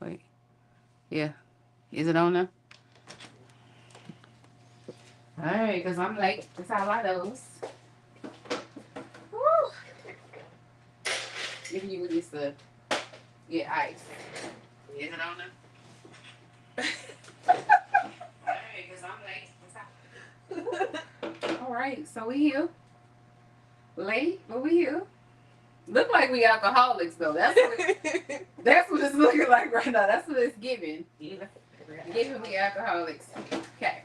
Wait. Yeah. Is it on there? Alright, because I'm late. That's how I knows. Woo. If you used to get ice. Is it on there? Alright, because I'm late. That's how. Alright, so we here. Late, but we here. Look like we alcoholics though. That's what it's looking like right now. That's what it's giving. Yeah. Giving me alcoholics. Okay.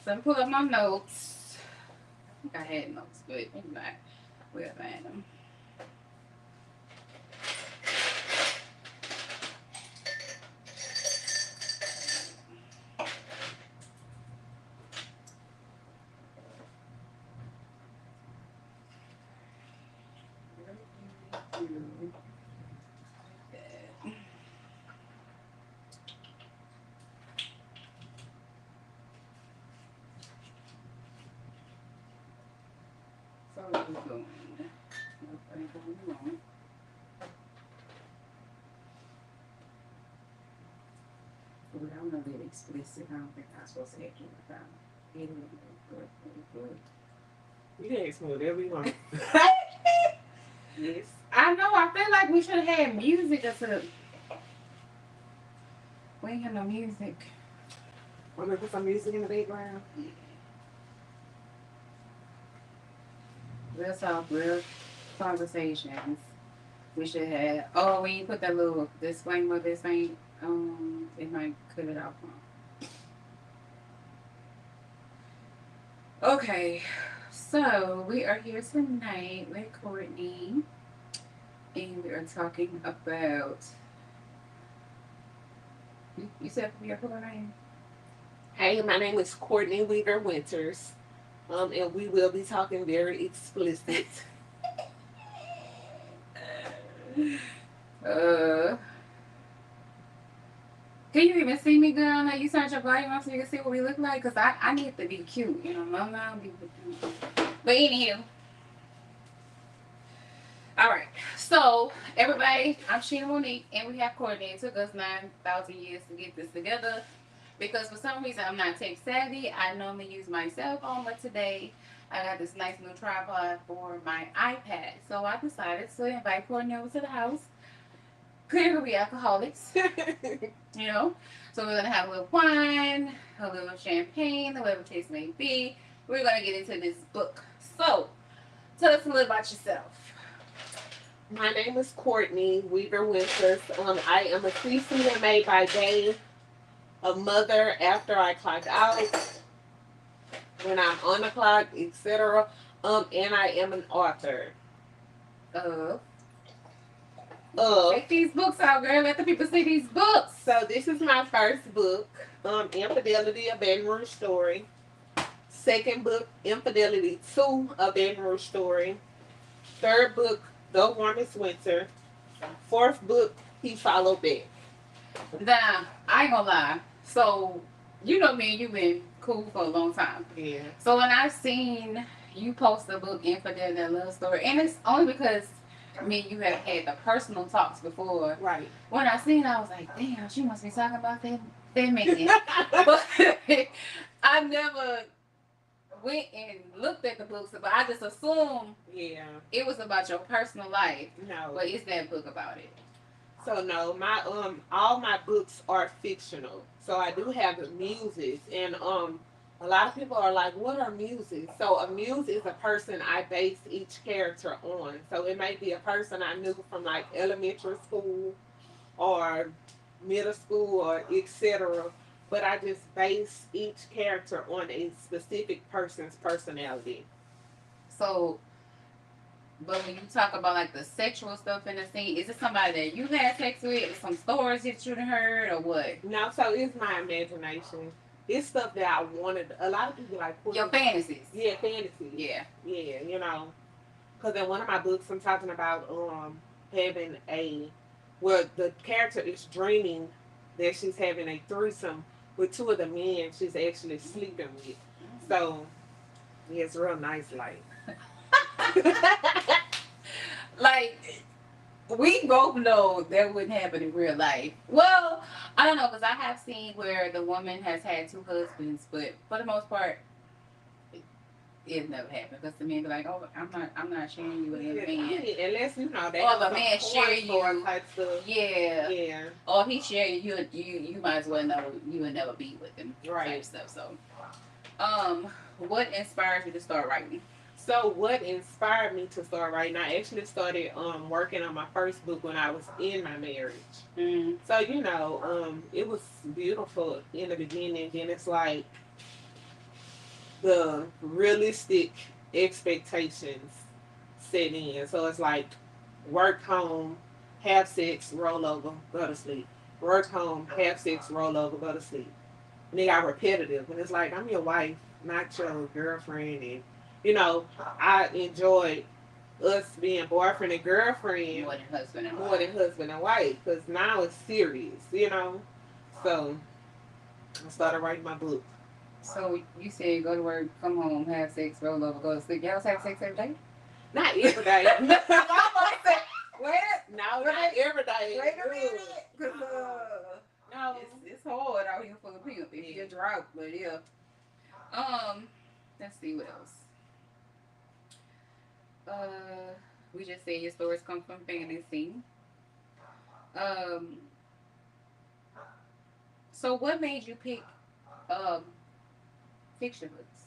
So I'm pull up my notes. I think I had notes, but maybe not. We'll find them. So we're going. Nothing going on. But I'm gonna get explicit. I don't think I'm supposed to have to about it. Good. You can ask me whatever you want. Yes. I know. I feel like we should have had music or something. We ain't have no music. Want me to put some music in the background? Real talk, real conversations. We should have. Oh, when you put that little disclaimer, this ain't. It might cut it off. Okay, so we are here tonight with Courtney, and we are talking about. You said your full name? Hey, my name is Courtney Weaver Winters. And we will be talking very explicit. Uh, can you even see me, girl? Now you turn your volume up so you can see what we look like. Cause I need to be cute, you know. I'm not be. But anywho, all right. So everybody, I'm Sheena Monique, and we have Courtney. It took us 9,000 years to get this together. Because for some reason I'm not tech savvy. I normally use my cell phone, but today I got this nice new tripod for my iPad. So I decided to invite Courtney over to the house. Clearly we alcoholics, you know. So we're gonna have a little wine, a little champagne, whatever the case may be. We're gonna get into this book. So tell us a little about yourself. My name is Courtney Weaver Winters. I am a CCMA by day, a mother after I clock out, when I'm on the clock, etc. And I am an author. Uh, Of Take these books out, girl. Let the people see these books. So this is my first book, Infidelity, a Baton Rouge Story. Second book, Infidelity 2, a Baton Rouge Story. Third book, The Warmest Winter. Fourth book, He Followed Back. Now, I ain't gonna lie. So, you know me and you been cool for a long time. Yeah. So when I seen you post the book Infidelity and Love Story, and it's only because me and you have had the personal talks before. Right. When I seen it, I was like, damn, she must be talking about that man. But I never went and looked at the books, but I just assumed it was about your personal life. No. But it's that book about it. So no, my all my books are fictional. So I do have muses, and a lot of people are like, what are muses? So a muse is a person I base each character on. So it may be a person I knew from like elementary school or middle school or etc. But I just base each character on a specific person's personality. So, but when you talk about like the sexual stuff in the scene, is it somebody that you had sex with, some stories that you heard, or what? No, so it's my imagination. It's stuff that I wanted. A lot of people like your fantasies. Yeah, fantasies. Yeah, you know. Because in one of my books, I'm talking about having a where the character is dreaming that she's having a threesome with two of the men she's actually sleeping with. So yeah, it's real nice, like. Like, we both know that wouldn't happen in real life. Well, I don't know because I have seen where the woman has had two husbands, but for the most part, it never happened because the men be like, "Oh, I'm not sharing you with another man," Unless you know they or have the some man share porn star you. type stuff. Yeah. Yeah, Or he share you might as well know you would never be with him. right. Type stuff. So, um, what inspires you to start writing? So what inspired me to start writing? I actually started working on my first book when I was in my marriage. Mm. So it was beautiful in the beginning. Then it's like the realistic expectations set in. So it's like work home, have sex, roll over, go to sleep. Work home, have sex, roll over, go to sleep. And they got repetitive. And it's like, I'm your wife, not your girlfriend. And, I enjoyed us being boyfriend and girlfriend more than husband and wife. Because now it's serious. So I started writing my book. So you said go to work, come home, have sex, roll over, go to sleep. Y'all have sex every day? Not every day. Wait, No, not every day. wait a minute, cause No. it's hard out here for the pimp if you're drought, but yeah. Let's see what else. Uh, we just said your stories come from fantasy. Um, so what made you pick um fiction books?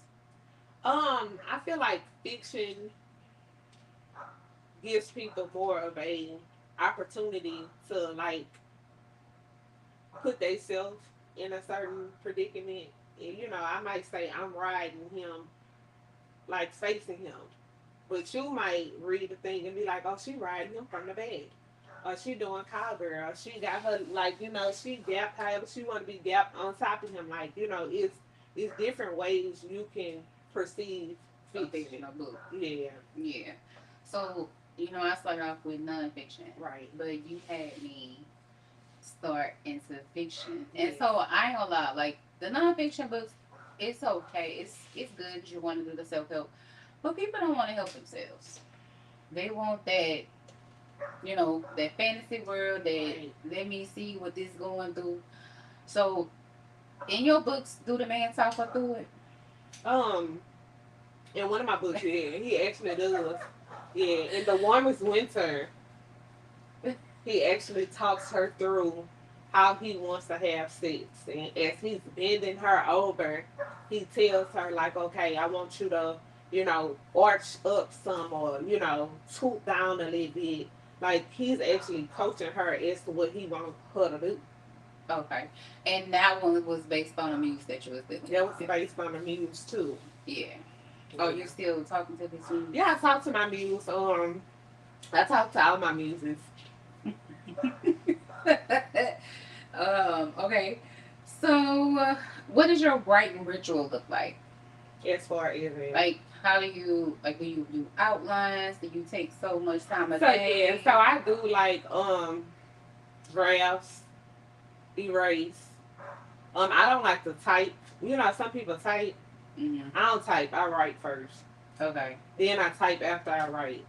I feel like fiction gives people more of a opportunity to like put themselves in a certain predicament. And I might say I'm riding him, like facing him, but you might read the thing and be like, "Oh, she riding him from the back." Or she doing cowgirl. She got her like she gapped however she want to be gapped on top of him. Like it's different ways you can perceive fiction. A book. Yeah, Yeah. So, I started off with nonfiction, right. but you had me start into fiction. And so I ain't gonna lie, like the nonfiction books, it's okay. It's good you want to do the self help. But people don't want to help themselves. They want that fantasy world that let me see what this going through. So in your books, do the man talk her through it? Um, in one of my books, yeah, he actually does. Yeah, in the warmest winter, he actually talks her through how he wants to have sex. And as he's bending her over, he tells her, like, okay, I want you to, arch up some or, toot down a little bit. Like, he's actually coaching her as to what he wants her to do. Okay. And that one was based on a muse that you was doing. That was based on the muse, too. Yeah. Oh, you still talking to this muse? Yeah, I talk to my muse. I talk to all my muses. Okay. So, what does your writing ritual look like? As far as like, how do you do you do outlines? Do you take so much time a so day? yeah, so I do like drafts, erase. I don't like to type. Some people type. Mm-hmm. I don't type. I write first. Okay. Then I type after I write.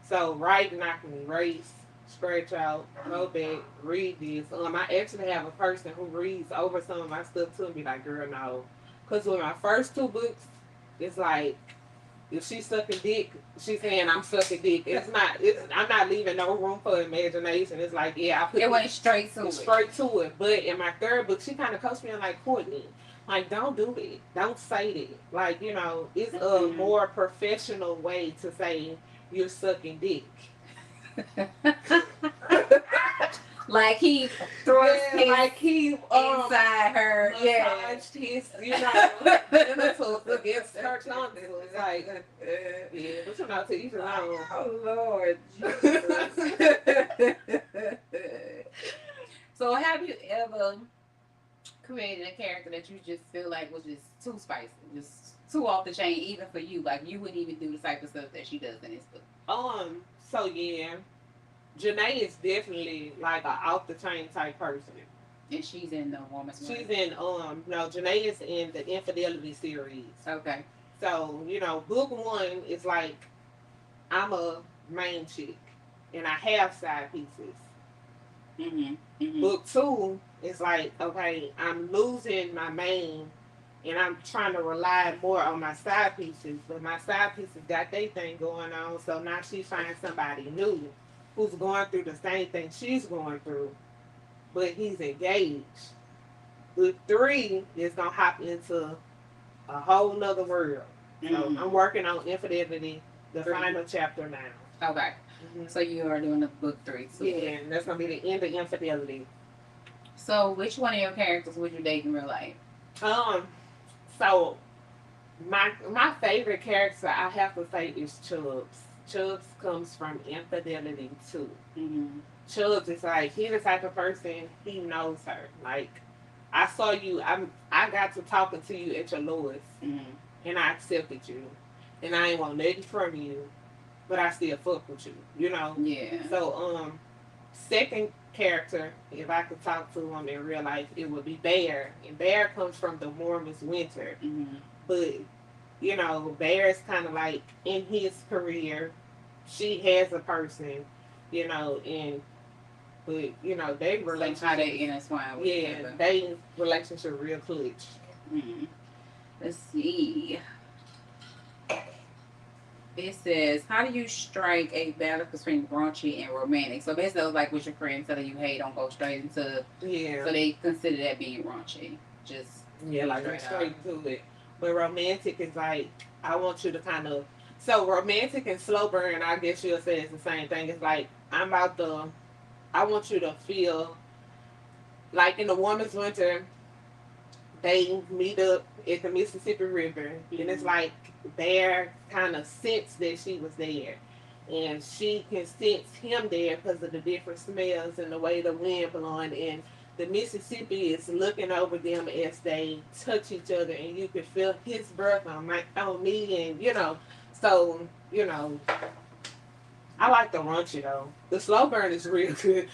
So writing, I can erase, scratch out, go back, read this. I actually have a person who reads over some of my stuff to me, like, girl, no. Because with my first two books, it's like, if she's sucking dick, she's saying I'm sucking dick. I'm not leaving no room for imagination. It's like, yeah, I put it went straight to it. Straight to it. But in my third book, she kind of coached me on like, Courtney, like, don't do it. Don't say it. Like, it's a more professional way to say you're sucking dick. Like he thrust his like he inside her, massaged his, genitals against her tonsils. Like, yeah, but to each his own. Oh Lord. So have you ever created a character that you just feel like was just too spicy, just too off the chain, even for you? Like you wouldn't even do the type of stuff that she does in this book. So yeah, Janae is definitely like a off the chain type person. And she's in the Woman's One. She's in no, Janae is in the Infidelity series. Okay. So, book one is like I'm a main chick. and I have side pieces. Mhm. Mhm. Book two is like, okay, I'm losing my main and I'm trying to rely more on my side pieces, but my side pieces got their thing going on, so now she finds somebody new who's going through the same thing she's going through, but he's engaged. Book three is gonna hop into a whole nother world. So I'm Mhm. working on Infidelity, the Three. final chapter now. Okay. So you are doing a book 3 too. Yeah, and that's gonna be the end of Infidelity. So which one of your characters would you date in real life? Um, so my favorite character I have to say is Chubbs. Chubbs comes from Infidelity too. Mhm. Chubbs is like he the type of person he knows her. Like I saw you, I got to talking to you at your lowest, Mhm. and I accepted you, and I ain't want nothing from you, but I still fuck with you. You know. Yeah. So second character, if I could talk to him in real life, it would be Bear, and Bear comes from the warmest winter, Mhm. but you know, Bear's kind of like in his career. She has a person, you know, and but you know, they So how relationship. they intertwine with each Yeah, other. they relationship real clutch. Mhm. Let's see. It says, how do you strike a balance between raunchy and romantic? So basically, it was like with your friends telling you, hey, don't go straight into. Yeah, So they consider that being raunchy. Just yeah, like straight straight to it. But romantic is like I want you to kind of so romantic and slow burn. I guess you'll say it's the same thing. It's like I'm about to. I want you to feel like in the warmest winter they meet up at the Mississippi River, and it's Mhm. like Bear kind of sense that she was there, and she can sense him there because of the different smells and the way the wind blowing, and the Mississippi is looking over them as they touch each other, and you can feel his breath on me, and you know, so you know, I like the raunchy though. The slow burn is real good.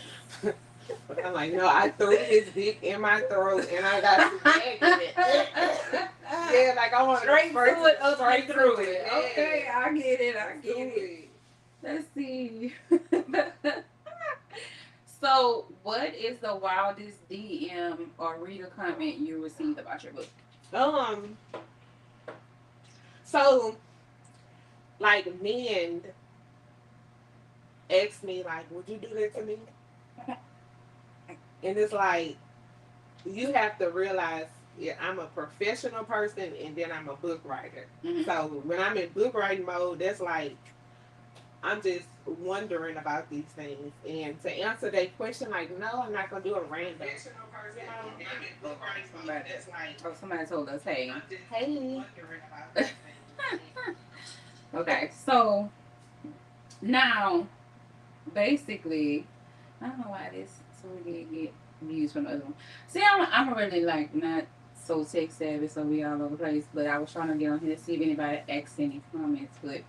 But I'm like, no, I threw his dick in my throat and I got to gag in it. Yeah, like I want Straight to through it, up straight and through through it. it. Yeah. Okay, I get it. I get Do it. Let's see. So, what is the wildest DM or reader comment you received about your book? Um, so like men ask me like, would you do that to me? And it's like you have to realize, yeah, I'm a professional person and then I'm a book writer. Mhm. So when I'm in book writing mode, that's like I'm just wondering about these things. And to answer that question, like, no, I'm not gonna do a random. Professional person, I'm in book writing mode. That's like, Oh, somebody told us, hey. I'm just wondering about these things. Okay, so now, basically, I don't know why this so we get views from the other one. See, I'm really like not so tech savvy, so we all over the place. But I was trying to get on here to see if anybody asked any comments, but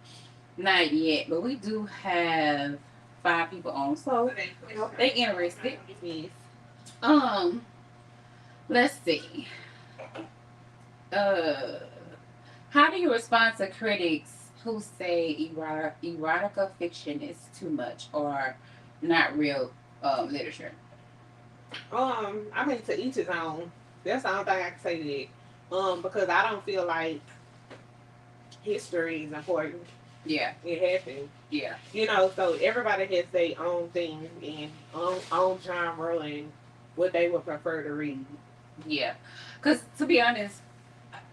not yet. But we do have 5 people on, so they interested. Yes. Um, let's see. Uh, how do you respond to critics who say erotica fiction is too much or not real literature? I mean, to each his own. That's the only thing I can say to that. Because I don't feel like history is important. Yeah, It happened. yeah, You know, so everybody has their own thing and own genre and what they would prefer to read. yeah. Because to be honest,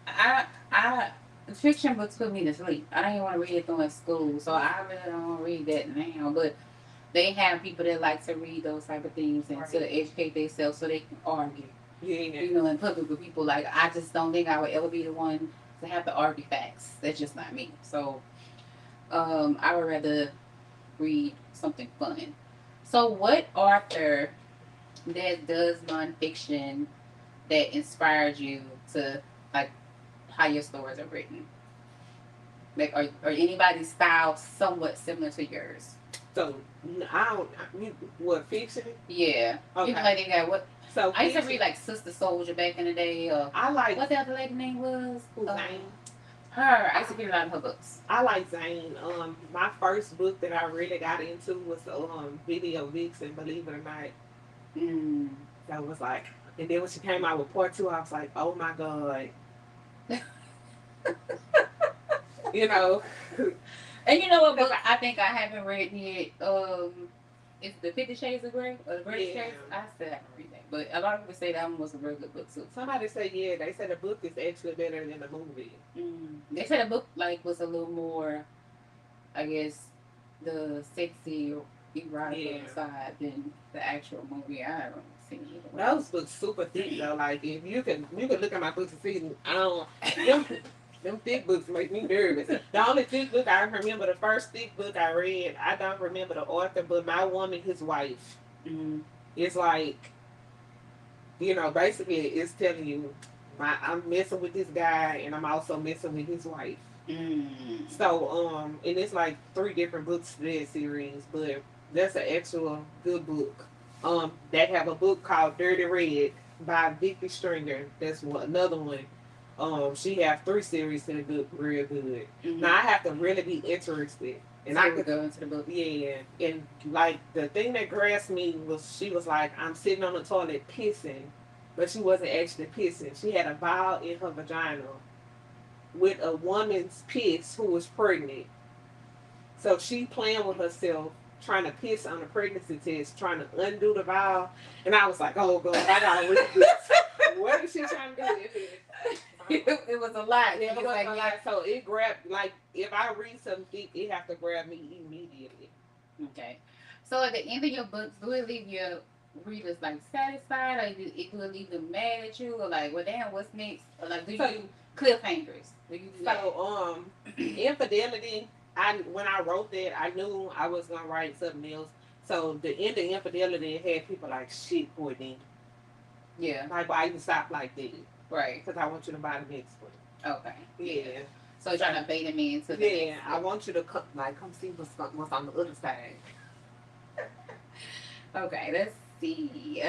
I fiction books put me to sleep. I didn't want to read it during school, so I really don't want to read that now. But they have people that like to read those type of things and to educate themselves so they can argue. Yeah. You know, in public with people. Like I just don't think I would ever be the one to have to argue facts. That's just not me. So I would rather read something fun. So what author that does nonfiction that inspired you to like how your stories are written? Like or anybody's style somewhat similar to yours? So I don't. What fiction? Yeah. Okay. You know, like they got what So I used to fiction, read like Sister Soldier back in the day. I like What the other lady name was? Hussein. Her, I used to read a lot of her books. I like Zane. My first book that I really got into was Video Vixen, believe it or not. Mm. That was like, and then when she came out with part two, I was like, oh my god, you know. And you know what book I think I haven't read yet? It's the 50 Shades of Grey or the Great Yeah. Shades. I still haven't read that, but a lot of people say that one was a very good book too. Somebody said, yeah, they said the book is actually better than the movie. They said the book like was a little more, I guess, the sexy erotic side than the actual movie. I haven't seen either one. Those books super thick though. Like if you can look at my books and see, I don't. Them thick books make me nervous. The only thick book I remember, the first thick book I read, I don't remember the author, but My Woman, His Wife. Mm-hmm. It's like, basically it's telling you, I'm messing with this guy and I'm also messing with his wife. Mm. So, and it's like 3 different books to that series, but that's an actual good book. They have a book called Dirty Red by Vicky Stringer. That's another one. She have 3 series to the book, real good. Mm-hmm. Now I have to really be interested, and so I could go into the book. Yeah, and like the thing that grasped me was she was like, I'm sitting on the toilet pissing, but she wasn't actually pissing. She had a vial in her vagina with a woman's piss who was pregnant. So she playing with herself, trying to piss on a pregnancy test, trying to undo the vial. And I was like, oh God, I gotta read this. What is she trying to do? It was a lot. Yeah, it was a lot. So it grabbed, like, if I read something, it have to grab me immediately. Okay. So at the end of your books, do it leave your readers like satisfied, or it will leave them mad at you, or like, well, damn, what's next? Or like, do you do cliffhangers? Do you do that? So, Infidelity, when I wrote that, I knew I was gonna write something else. So the end of Infidelity had people like, shit, Courtney. Yeah. Like, why you stop like that? Right. Because I want you to buy the next one. Okay. Yeah. So trying to bait them into the next I want you to come see what's on the other side. Okay, let's see.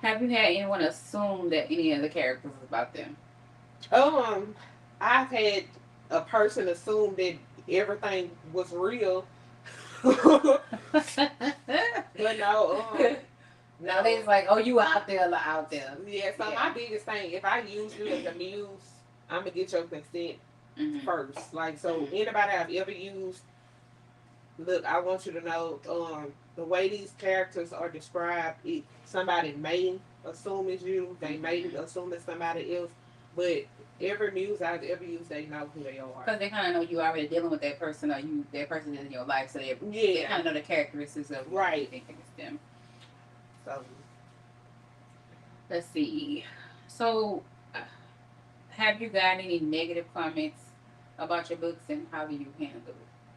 Have you had anyone assume that any of the characters is about them? I've had a person assume that everything was real. But no, no, they just like, oh, you out there, out there. Yeah, so my biggest thing, if I use you as a muse, I'm gonna get your consent first. Like, so anybody I've ever used, look, I want you to know, the way these characters are described, somebody may assume it's you, they may assume it's somebody else, but every muse I've ever used, they know who they are. Because they kind of know you already dealing with that person, or that person is in your life, so they kind of know the characteristics of right. You think it's them. So, let's see. So, have you got any negative comments about your books, and how do you handle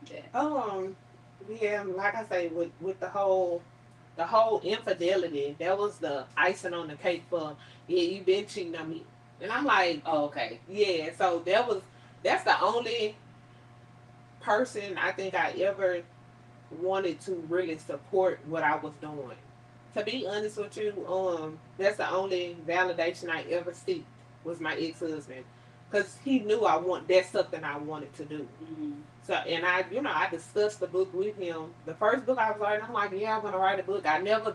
that? Yeah, like I say, with the whole infidelity, that was the icing on the cake for, yeah, you been cheating on me. And I'm like, oh, okay. Yeah, so that's the only person I think I ever wanted to really support what I was doing. To be honest with you, that's the only validation I ever seeked was my ex-husband. Because he knew that's something I wanted to do. Mm-hmm. So, and I discussed the book with him. The first book I was writing, I'm like, yeah, I'm gonna write a book. I never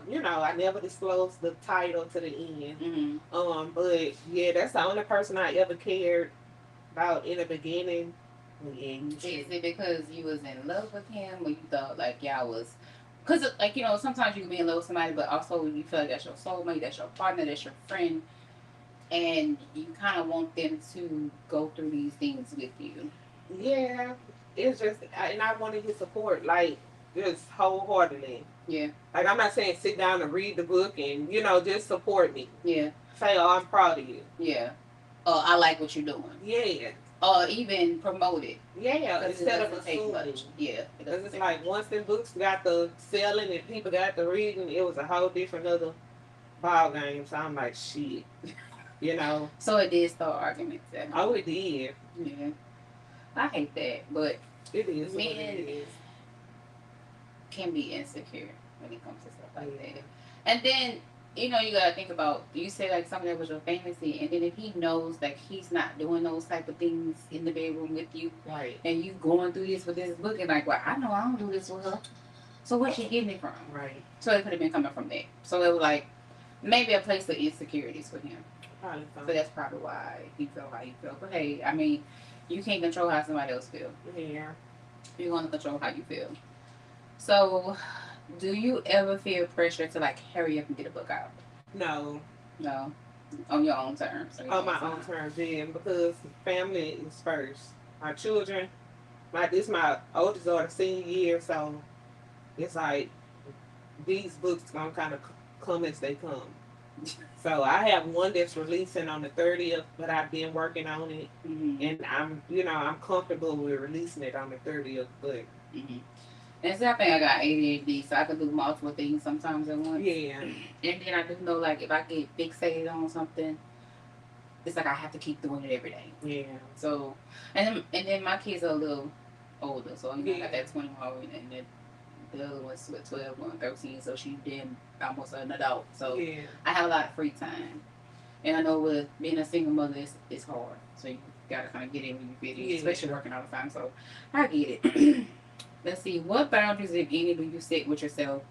disclosed the title to the end. Mm-hmm. But yeah, that's the only person I ever cared about in the beginning. Yeah, is it because you was in love with him, or you thought like y'all was? Because like sometimes you can be in love with somebody, but also you feel like that's your soulmate, that's your partner, that's your friend, and you kind of want them to go through these things with you. Yeah, it's just, and I wanted his support, like, just wholeheartedly. Yeah. Like, I'm not saying sit down and read the book and, just support me. Yeah. Say, oh, I'm proud of you. Yeah. I like what you're doing. Yeah. Or even promote it. Yeah, instead of assuming. Yeah. Because it's like, once the books got the selling and people got the reading, it was a whole different other ball game. So I'm like, shit. So it did start arguments. Oh, it did. Yeah. I hate that, but it is. Men can be insecure when it comes to stuff like that. And then you know, you gotta think about, you say like something that was your fantasy, and then if he knows that he's not doing those type of things in the bedroom with you, Right. and you going through this with this book, and like, well, I know I don't do this with her, so where's she getting it from? Right. So it could have been coming from there. So it was like maybe a place of insecurities for him. Probably so. So that's probably why he felt how he felt. But hey, I mean, you can't control how somebody else feel. Yeah. You're gonna control how you feel. So, do you ever feel pressure to like hurry up and get a book out? No. No, on your own terms. On my own terms, yeah, because family is first. My children, my oldest daughter senior year, so it's like these books gonna kind of come as they come. So I have one that's releasing on the 30th, but I've been working on it, and I'm comfortable with releasing it on the 30th. But And see, I think I got ADHD, so I can do multiple things sometimes at once. yeah, And then I do know, like, if I get fixated on something, it's like I have to keep doing it every day. yeah. So, and then my kids are a little older, so you know, I got that 21 and then the other one's with 12, going 13, so she's been almost an adult. So Yeah. I have a lot of free time. And I know with being a single mother, it's hard. So you gotta kind of get in when you fit in, Yeah. especially working all the time. So I get it. Let's see, what boundaries, if any, do you set with yourself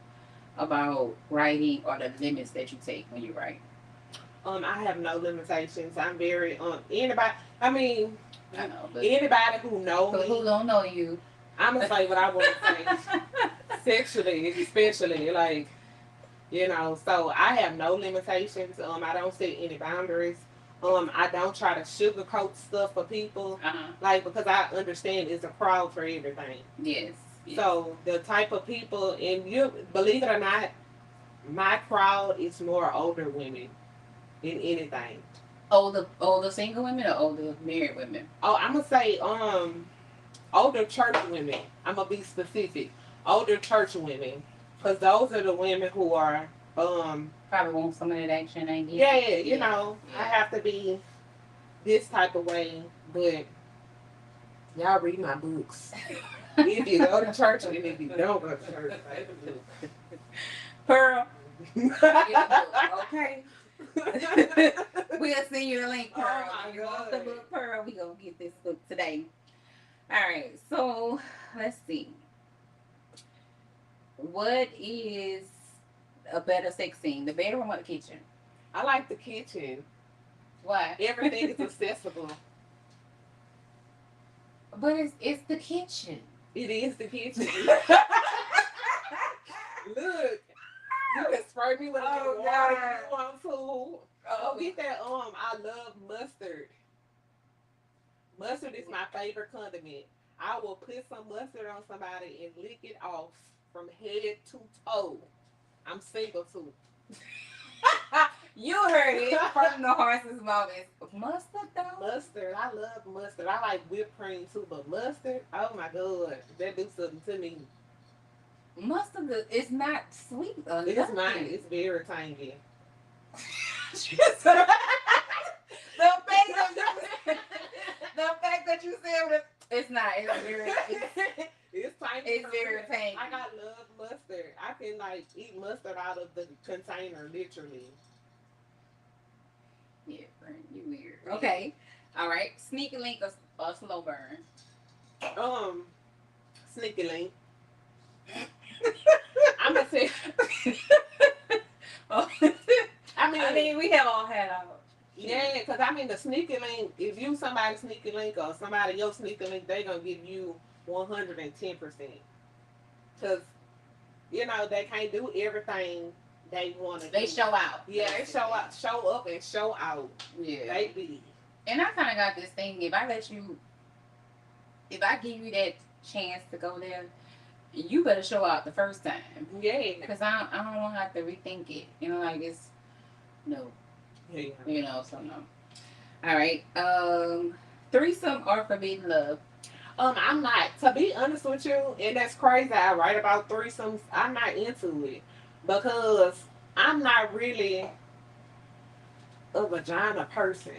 about writing or the limits that you take when you write? I have no limitations. I'm very anybody. I mean, I know, but anybody who knows for who me, don't know you, I'm gonna say what I want to say. Sexually, especially, like, So I have no limitations. I don't set any boundaries. I don't try to sugarcoat stuff for people, like, because I understand it's a crowd for everything. yes. So the type of people, and you believe it or not, my crowd is more older women than anything. Older single women or older married women? Oh, I'm gonna say older church women. I'm gonna be specific. Older church women, because those are the women who are Probably want some of that action, ain't it? yeah, Yeah. I have to be this type of way, but y'all read my books. If you go to church and if you don't go to church, Pearl. like, Okay. We'll send you the link, Pearl. Oh my If you want the God. book, Pearl, we gonna get this book today. All right. So let's see. What is a better sex scene, the bedroom or the kitchen? I like the kitchen. Why? Everything is accessible. But it's the kitchen. It is the kitchen. Look, you can spray me with a Oh, little water God. if you want to. Oh, get that. I love mustard. Mustard is my favorite condiment. I will put some mustard on somebody and lick it off from head to toe. I'm single too. You heard it from the horse's mouth. It's mustard though. Mustard, I love mustard. I like whipped cream too, but mustard, oh my God, that do something to me. Mustard is not sweet or It's nothing. mine. It's very tangy. The fact that you said it, it's not. It's very. It's tangy. It's very tangy. I got love mustard. I can like eat mustard out of the container, literally. Yeah, friend, you weird. Okay, all right. Sneaky link or slow burn. Sneaky link. I'm gonna say. I mean, we have all had our. yeah, because I mean, the sneaky link. If you somebody sneaky link or somebody else sneaky link, they gonna give you 110%. Because they can't do everything they want to. They show out. Yeah, they show up and show out. Yeah. Baby. And I kind of got this thing. If I give you that chance to go there, you better show out the first time. Yeah. Because I don't want to have to rethink it. Like it's no. Yeah. So no. All right. Threesome or forbidden love? I'm not. To be honest with you, and that's crazy. I write about threesomes. I'm not into it because I'm not really a vagina person.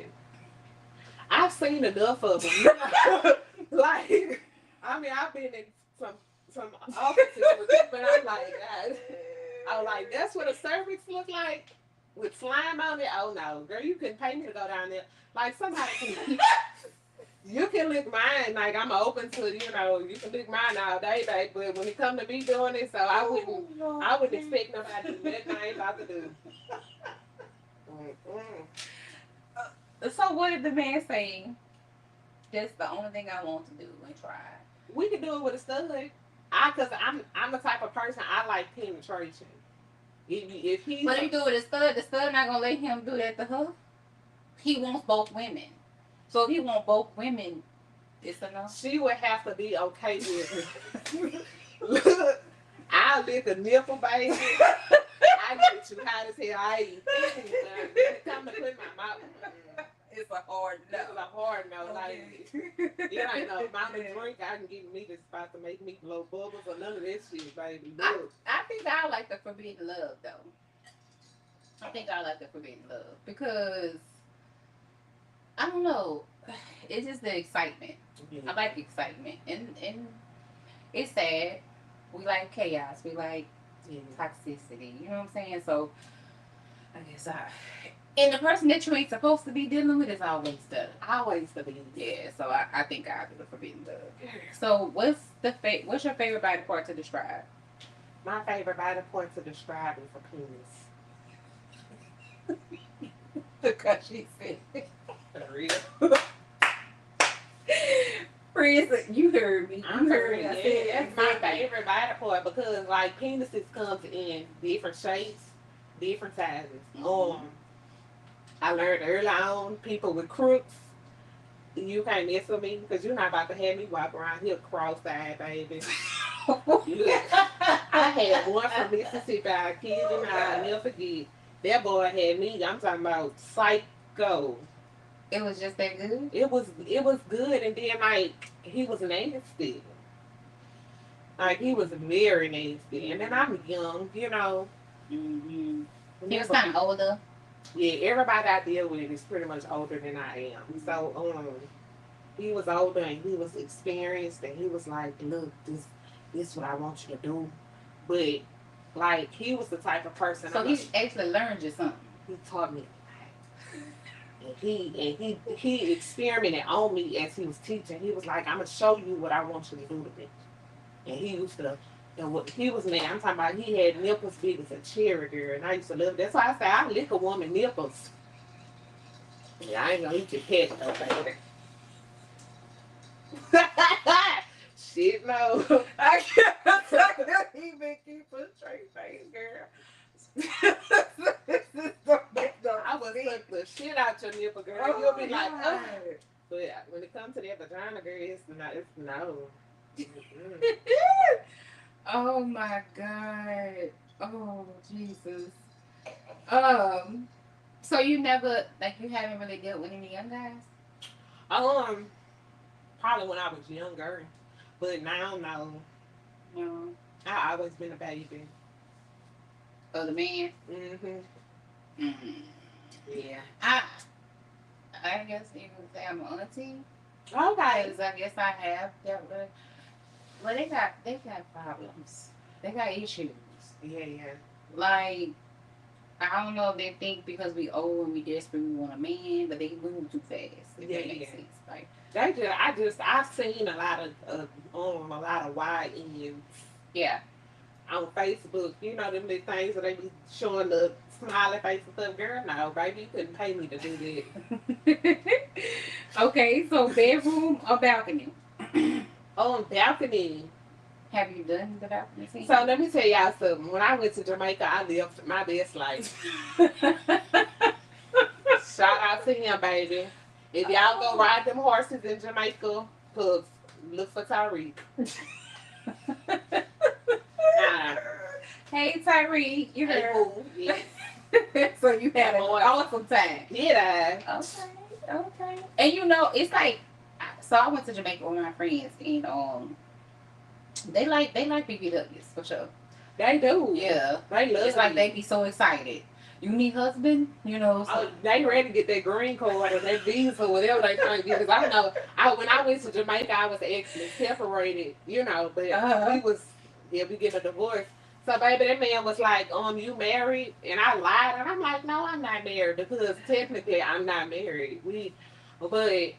I've seen enough of them. Like, I mean, I've been in some offices with them, but I'm like, God. I'm like, that's what a cervix look like. with slime on it. Oh no, girl, you couldn't pay me to go down there. Like somebody can, you can lick mine. Like I'm open to, you can lick mine all day, babe. But when it come to me doing it, so I wouldn't expect nobody to do nothing I ain't about to do. Mm-mm. So what did the man say? That's the only thing I want to do and try. We can do it with a stud. Cause I'm the type of person I like penetration. If he's But if you do it with the stud not gonna let him do that to her. He wants both women. So if he want both women, it's a no. she would have to be okay with it. Look, I'll lick a nipple, baby. I get you hot as hell. I ain't thinking about it. When it come to put my mouth. It's a hard no. It's a hard no. Like, it ain't no amount of drink I can give me that's about to make me blow bubbles or none of that shit, baby. Look. I think I like the forbidden love though. I think I like the forbidden love because I don't know. It's just the excitement. Yeah. I like excitement, and it's sad. We like chaos. We like toxicity. You know what I'm saying? So I guess and the person that you ain't supposed to be dealing with is always the Always the beans. yeah. So I think I'll do the forbidden love. So what's your favorite body part to describe? My favorite body point to describe is a penis. Because she said. For real. Friends, you heard me. I'm You heard sorry, me. I yeah, said that's my favorite body part because like penises comes in different shapes, different sizes. I learned early on people with crooks, you can't mess with me because you're not about to have me walk around here cross-eyed, baby. Look, I had one from Mississippi, I kid you not, I'll never forget. That boy had me, I'm talking about psycho. It was just that good. It was good, and then like he was nasty. Like he was very nasty, and then I'm young, Mm-hmm. He was kind of older. Yeah, everybody I deal with is pretty much older than I am. So he was older and he was experienced, and he was like, "Look, this is what I want you to do." But like he was the type of person. So he actually learned you something. He taught me. And he experimented on me as he was teaching. He was like, "I'm gonna show you what I want you to do to me." And he used to, and what he was man, I'm talking about. He had nipples big as a cherry, girl, and I used to love. That's why I say I lick a woman nipples. Yeah, I ain't gonna eat your pet though, baby. Shit, no. I can't even keep a straight face, girl. I would suck the shit out your nipple, girl. You'll be like, oh. But when it comes to that vagina, girl, it's no. Oh my God. Oh Jesus. So you never you haven't really dealt with any young guys? Probably when I was younger, but now no. No. I always been a baby. Oh, the man. Mm-hmm. Yeah. I guess you would say I'm an auntie. Okay. Because I guess I have dealt with. Well, they got problems. They got issues. Yeah. Like I don't know if they think because we old and we desperate we want a man, but they move too fast. If that makes sense. Like I've seen a lot of wide ends. Yeah. On Facebook, them little things that they be showing the smiley face and stuff. Girl, no, baby, you couldn't pay me to do that. Okay, so bedroom or balcony? Balcony. Have you done the balcony scene? So let me tell y'all something. When I went to Jamaica, I lived my best life. Shout out to him, baby. If y'all go ride them horses in Jamaica, look for Tyreek. Hey Tyreek, you heard. Yes. So you had an awesome time. Did I? Okay. And it's like, so I went to Jamaica with my friends, and they like BBWs for sure. They do. Yeah. They love It's like they be so excited. You need husband, So. They ready to get that green card or that visa or whatever they trying to get. Because I know, when I went to Jamaica, I was actually separated, but we getting a divorce. So baby, that man was like, you married? And I lied, and I'm like, no, I'm not married because technically I'm not married. But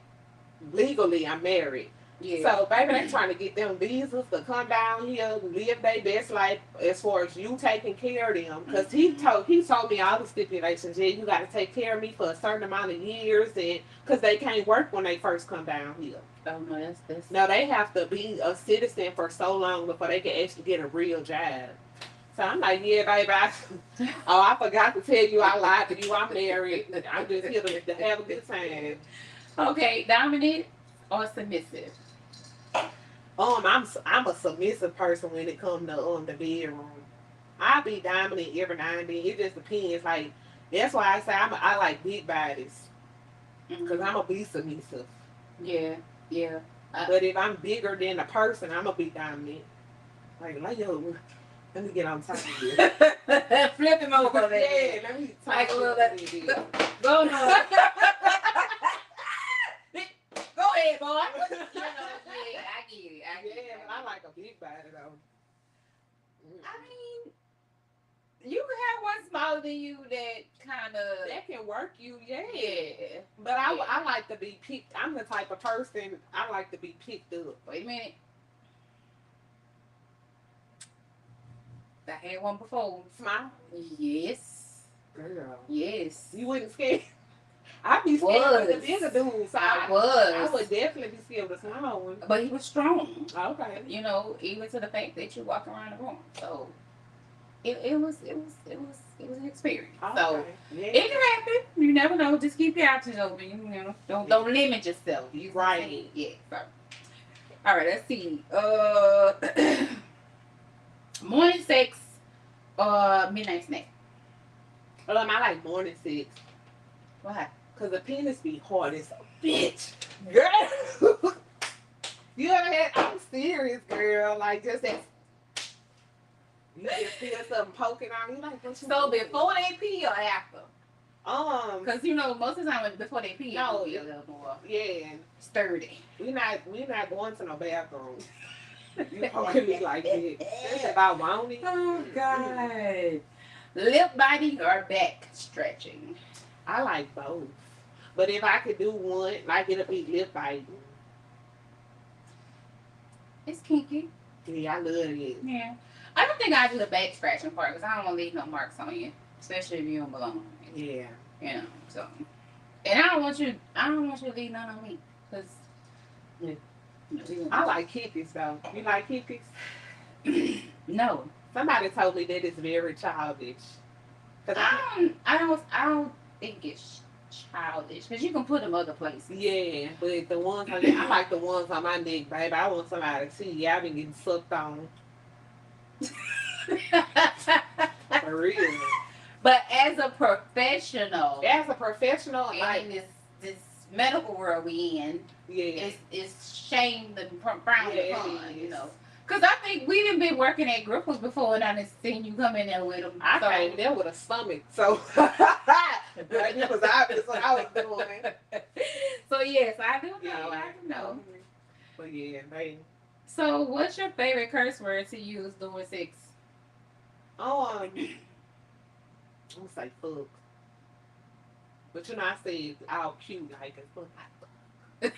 legally I'm married. Yeah. So baby, they trying to get them visas to come down here, live their best life as far as you taking care of them. Cause he told me all the stipulations. Yeah, you got to take care of me for a certain amount of years, and cause they can't work when they first come down here. Oh no, that's No, they have to be a citizen for so long before they can actually get a real job. So I'm like, yeah, baby. Oh, I forgot to tell you I lied to you. I'm married. I'm just here to have a good time. okay. Dominant or submissive? I'm a submissive person when it comes to the bedroom. I be dominant every now and then. It just depends. Like that's why I say I like big bodies because I'm a be submissive. Yeah, yeah. But if I'm bigger than a person, I'm gonna be dominant. Like yo, let me get on top of you. Flip him over there. Yeah, let me Like a talk little about bit. it. Go on. Go ahead, boy. Yeah, I get it. Yeah, but I like a big body though. I mean, you can have one smaller than you that kind of. That can work you, yeah. Yeah. But I like to be picked. I'm the type of person I like to be picked up. Wait a minute. I had one before. Smile, Yes. girl. Yes. You wouldn't scare. I'd be scared of the Was. bigger dudes. So I was. I would definitely be scared of the small one. But he was strong. Okay. You know, even to the fact that you walk around the room. So it was an experience. So yeah. it can happen. You never know. Just keep your options open. You know, don't limit yourself. You Right. Yeah. So. All right. Let's see. Morning sex or midnight snack. I like morning sex. Why? Cause the penis be hard as a bitch, girl. You ever had? I'm serious, girl. Like just that. You just feel something poking on you, like what you So doing? before they pee or after? Because you know most of the time before they pee, No, it'll be a little more yeah, sturdy. we not going to no bathroom. You poking me like this. That's about wanting. Oh God. Lip biting or back stretching? I like both, but if I could do one, like it'll be lip biting. It's kinky. Yeah, I love it. Yeah. I don't think I do the back scratching part because I don't want to leave no marks on you, especially if you don't belong. Yeah. You know. So, and I don't want you to leave none on me because. Yeah. I like hippies though. You like hippies? No. Somebody told me that it's very childish. I don't think it's childish because you can put them other places. Yeah, but the ones I like the ones on my neck, baby. I want somebody to see. Yeah, I've been getting sucked on. For real. But as a professional, As a professional, like in this medical world we in, yeah, it's shamed and frowned Yeah, upon, it you is. know. Because I think we done been working at Griffles before and I done seen you come in there with them. I So- came there with a stomach, so it was obvious what I was doing. So yes, I do know. Yeah. I do know. But yeah, they. So what's your favorite curse word to use during sex? I'm gonna say fuck. But you know, I said all cute like it's fuck.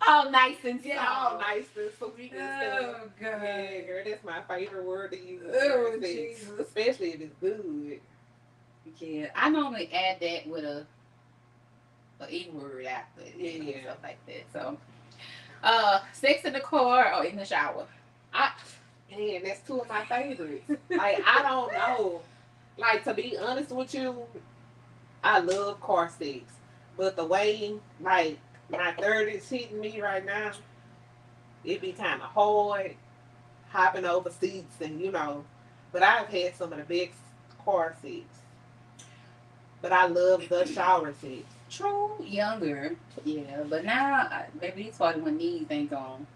All nice and Yeah, all nice and sweet and stuff. Oh Yeah, girl, that's my favorite word to use. Oh, for sex, Jesus. especially if it's good. Yeah, I normally add that with a E word after it, you know, Yeah. stuff like that. So, sex in the car or in the shower? Man, that's two of my favorites. Like I don't know. Like to be honest with you, I love car sex, but the way like my 30s hitting me right now, it be kind of hard hopping over seats and you know. But I've had some of the best car seats. But I love the shower seats. True, younger, yeah, but now maybe these 41 knees ain't gone,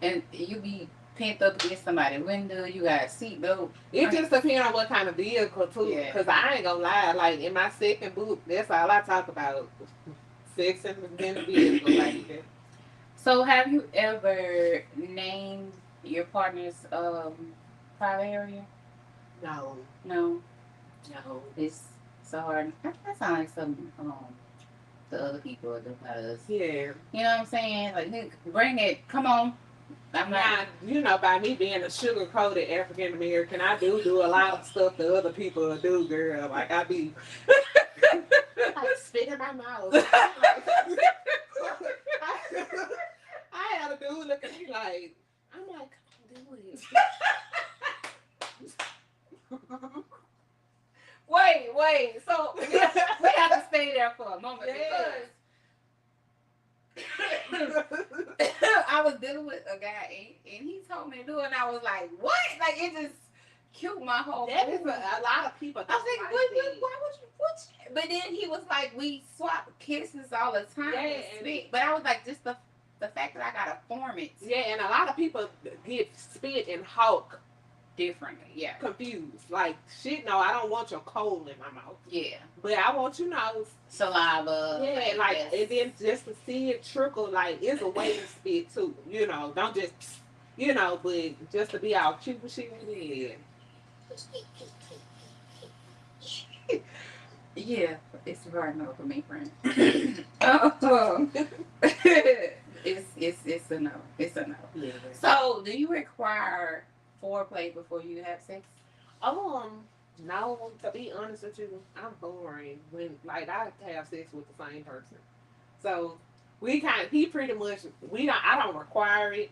and you be pent up against somebody's window. You got a seatbelt. It just depends on what kind of vehicle too. Yeah. Cause I ain't gonna lie, like in my second boot, that's all I talk about. Sex in the vehicle like that. So, have you ever named your partner's private area? No, No, no. it's so hard. That sounds like some the other people are doing us. Yeah. You know what I'm saying? Like, nigga, bring it. Come on. I'm not. Now, you know, by me being a sugar coated African American, I do a lot of stuff that other people do, girl. Like I be like spit in my mouth. I had a dude look at me like, I'm like, come on, do it. Wait. So we have to stay there for a moment because I was dealing with a guy and he told me to do it, and I was like, what? Like, it just killed my whole That is mood. a lot of people. I was like, why would you? But then he was like, we swap kisses all the time. Yeah, But I was like, just the fact that I gotta form it. Yeah, and a lot of people get spit and hawk Differently, yeah. confused. Like, shit, no, I don't want your coal in my mouth. Yeah. But I want you know. Saliva. Yeah, like, and then just to see it trickle, like, it's a way to spit too. You know, don't just, you know, but just to be all cute and shit with it. Yeah, it's hard no for me, friend. Oh, it's a no. It's a no. Yeah. So, do you require foreplay before you have sex? No, to be honest with you, I'm boring when like I have sex with the same person. So he pretty much I don't require it,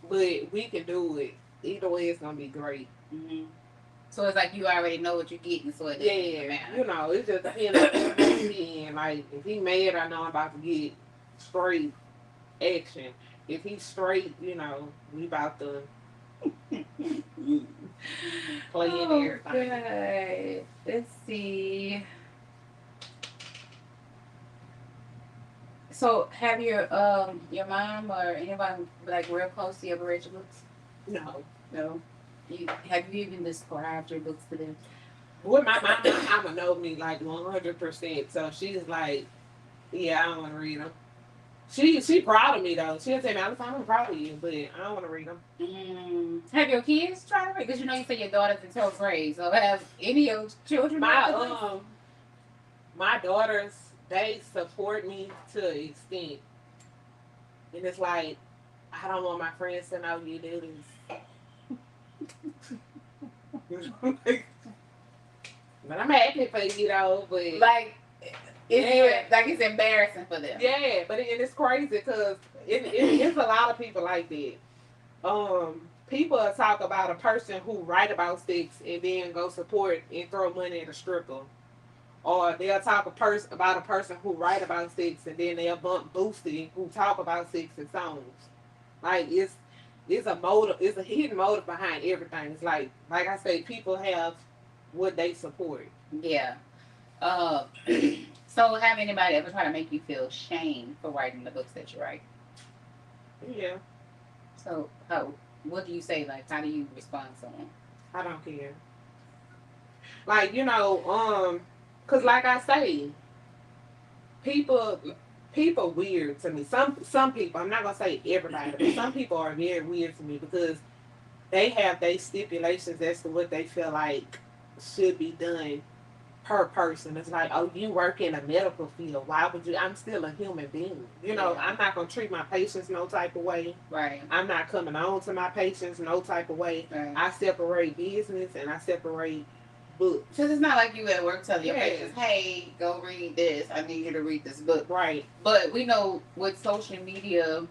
but we can do it. Either way it's gonna be great. Mm-hmm. So it's like you already know what you're getting, so it doesn't matter. You know, it's just and like if he mad, I know I'm about to get straight action. If he's straight, you know, we about to play in everything. Okay. Let's see. So have your mom or anybody like real close to you ever read your books? No. Have you even described your books to them? With my mama know me like 100%. So she's like, yeah, I don't want to read them. She proud of me though. She'll tell me all the time, I'm proud of you, but I don't want to read them. Have your kids tried to read? Because you know you said your daughter's in 12th grade. So have any of your children? My daughters, they support me to an extent, and it's like I don't want my friends to know you do this. But I'm happy for you though. But like. It's embarrassing for them. Yeah, but it's crazy because it's a lot of people like that. People talk about a person who write about sex and then go support and throw money at a stripper, or they'll talk about a person who write about sex and then they'll bump Boosty who talk about sex in songs. Like it's a motive, it's a hidden motive behind everything. It's like I say, people have what they support. Yeah. So have anybody ever try to make you feel shame for writing the books that you write? Yeah. So what do you say? Like, how do you respond to them? I don't care. Like, you know, cause like I say, people weird to me. Some people, I'm not gonna say everybody, but some people are very weird to me because they have their stipulations as to what they feel like should be done per person. It's like, oh, you work in a medical field. Why would you? I'm still a human being. You know, I'm not going to treat my patients no type of way. Right. I'm not coming on to my patients no type of way. Right. I separate business and I separate books. Because it's not like you at work telling your patients, hey, go read this. I need you to read this book. Right. But we know with social media,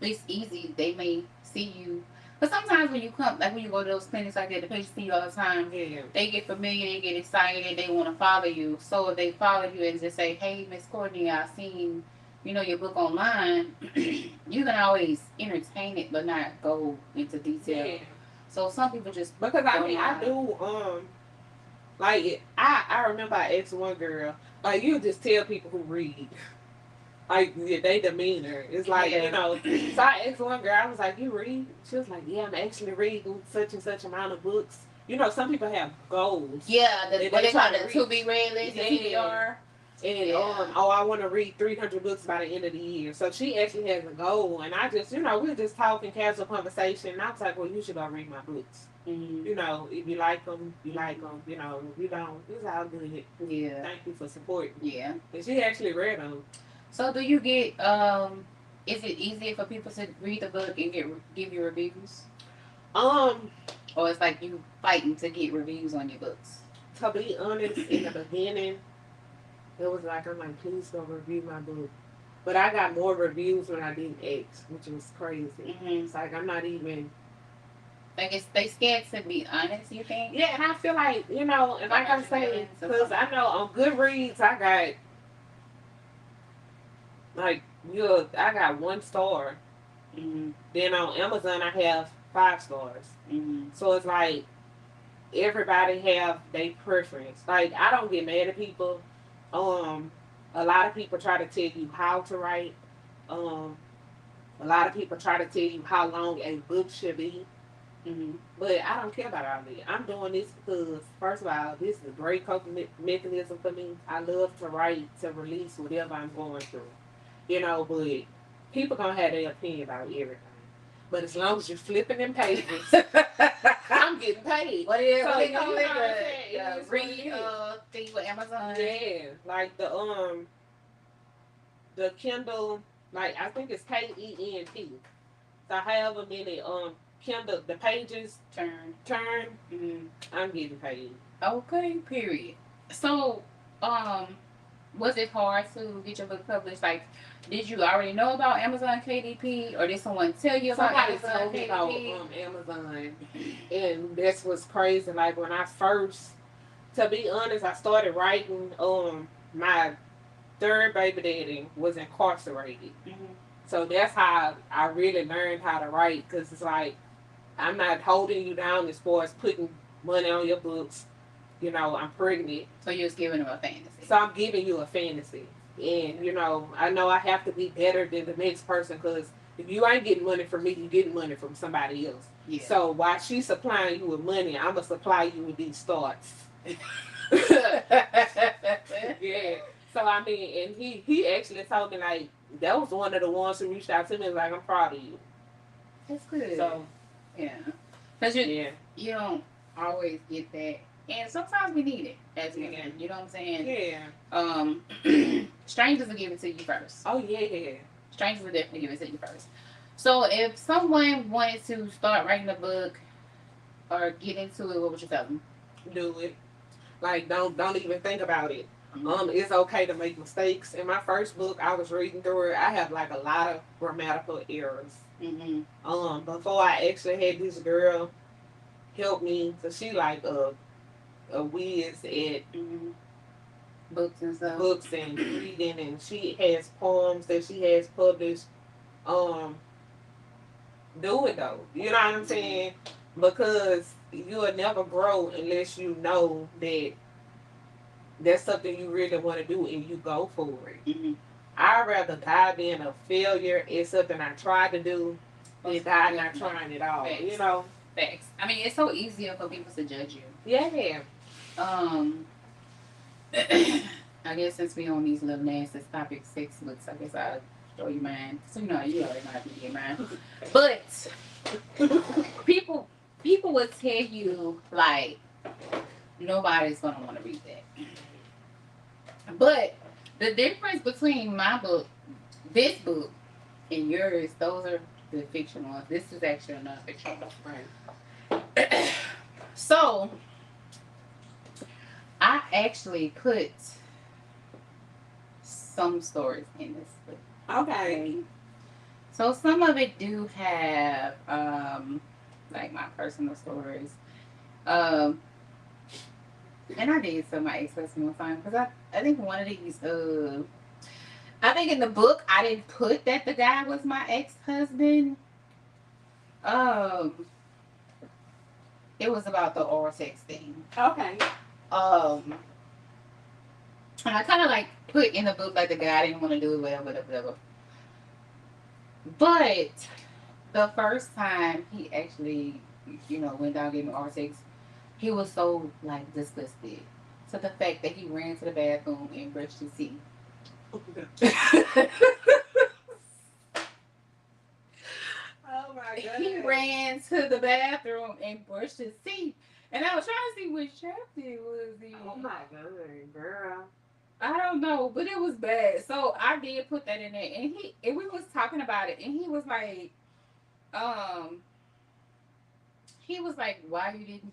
it's easy. They may see you. But sometimes when you go to those clinics like that, the patients see you all the time. Yeah. They get familiar, they get excited, they want to follow you. So if they follow you and just say, hey, Miss Courtney, I've seen, your book online, you can always entertain it, but not go into detail. Yeah. So some people just... Because, I do, like, I remember I asked one girl, like, you just tell people who read. Like, yeah, they demeanor. It's like, so I asked one girl, I was like, you read? She was like, yeah, I'm actually reading such and such amount of books. You know, some people have goals. Yeah, what they call the to be read list, the TBR. And Yeah. oh, I want to read 300 books by the end of the year. So she actually has a goal, and I just, we were just talking, casual conversation. And I was like, well, you should go read my books. Mm-hmm. If you like them, you like them. If you don't, it's all good. Yeah. Thank you for supporting. Yeah. And she actually read them. So do you get is it easier for people to read the book and give you reviews? Um, Or it's like you fighting to get reviews on your books? to be honest, in the beginning, it was like, I'm like, please go review my book. But I got more reviews when I didn't ask, which was crazy. Mm-hmm. It's like I'm not even. Like it's they scared to be honest. You think? Yeah, and I feel like and like I say, because I know on Goodreads I got like I got 1 star. Mm-hmm. Then on Amazon I have 5 stars. Mm-hmm. So it's like everybody have their preference. Like I don't get mad at people. A lot of people try to tell you how to write. Um, a lot of people try to tell you how long a book should be. Mm-hmm. But I don't care about all that. I'm doing this because, first of all, this is a great coping mechanism for me. I love to write to release whatever I'm going through. But people gonna have their opinion about everything. But as long as you're flipping them pages, I'm getting paid. What is So, what they you know call what it? I'm saying? It is what Read it is. thing with Amazon. Yeah, like the Kindle, like I think it's KENT. So however many Kindle the pages turn, Mm-hmm. I'm getting paid. Okay. Period. So, was it hard to get your book published? Like, did you already know about Amazon KDP, or did someone tell you about Somebody Amazon told me about KDP? Amazon, and that's what's crazy. Like when I first, to be honest, I started writing. My third baby daddy was incarcerated, Mm-hmm. so that's how I really learned how to write. Cause it's like I'm not holding you down as far as putting money on your books. I'm pregnant. So you was giving them a fantasy. So I'm giving you a fantasy. And, I know I have to be better than the next person because if you ain't getting money from me, you're getting money from somebody else. Yeah. So while she's supplying you with money, I'm going to supply you with these starts. Yeah. So, I mean, and he actually told me, like, that was one of the ones who reached out to me, like, I'm proud of you. That's good. So, yeah. Because yeah. you don't always get that. And sometimes we need it as Yeah. women. You know what I'm saying? Yeah. Strangers will give it to you first. Oh, yeah. Strangers will definitely give it to you first. So if someone wanted to start writing a book or get into it, what would you tell them? Do it. Like, don't even think about it. Mm-hmm. It's okay to make mistakes. In my first book, I was reading through it. I have like a lot of grammatical errors. Mm-hmm. Before I actually had this girl help me, so she like a whiz at Mm-hmm. Books and stuff. books and reading, and she has poems that she has published. Do it though. You know what I'm saying? Because you'll never grow unless you know that that's something you really want to do and you go for it. Mm-hmm. I'd rather die being a failure at something I tried to do than die not trying at all. Facts. You know? Facts. I mean, it's so easier for people to judge you. Yeah. I guess since we on these little nasty topic 6 books, I guess I'll show you mine. So you already know how to get mine. But people would tell you like nobody's gonna want to read that. But the difference between my book, this book, and yours, those are the fiction ones. This is actually a non-fiction book. Right. So I actually put some stories in this book. Okay. So some of it do have like my personal stories. And I did tell my ex-husband one time because I think one of these I think in the book I didn't put that the guy was my ex-husband. It was about the oral sex thing. Okay. And I kind of like put in the book like the guy didn't want to do it, whatever. But the first time he actually, went down and gave me oral sex, he was so like disgusted to the fact that he ran to the bathroom and brushed his teeth. Oh my He god. ran to the bathroom and brushed his teeth. And I was trying to see which chapter it was Oh in. my god, girl. I don't know, but it was bad. So I did put that in there, and we was talking about it, and um, he was like, "Why you didn't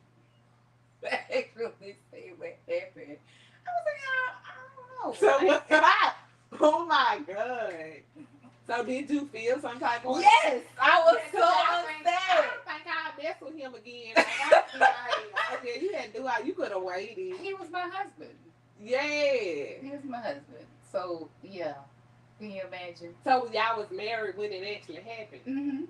actually say what happened?" I was like, "I don't So know." what? Oh my god. So did you feel some type of way? Yes, I was Yeah, 'cause so I upset. don't think I'll mess with him again. Like, I was like, oh yeah, you had to do all you could have waited. He was my husband. Yeah. He was my husband. So yeah, can you imagine? So y'all was married when it actually happened. Mm-hmm.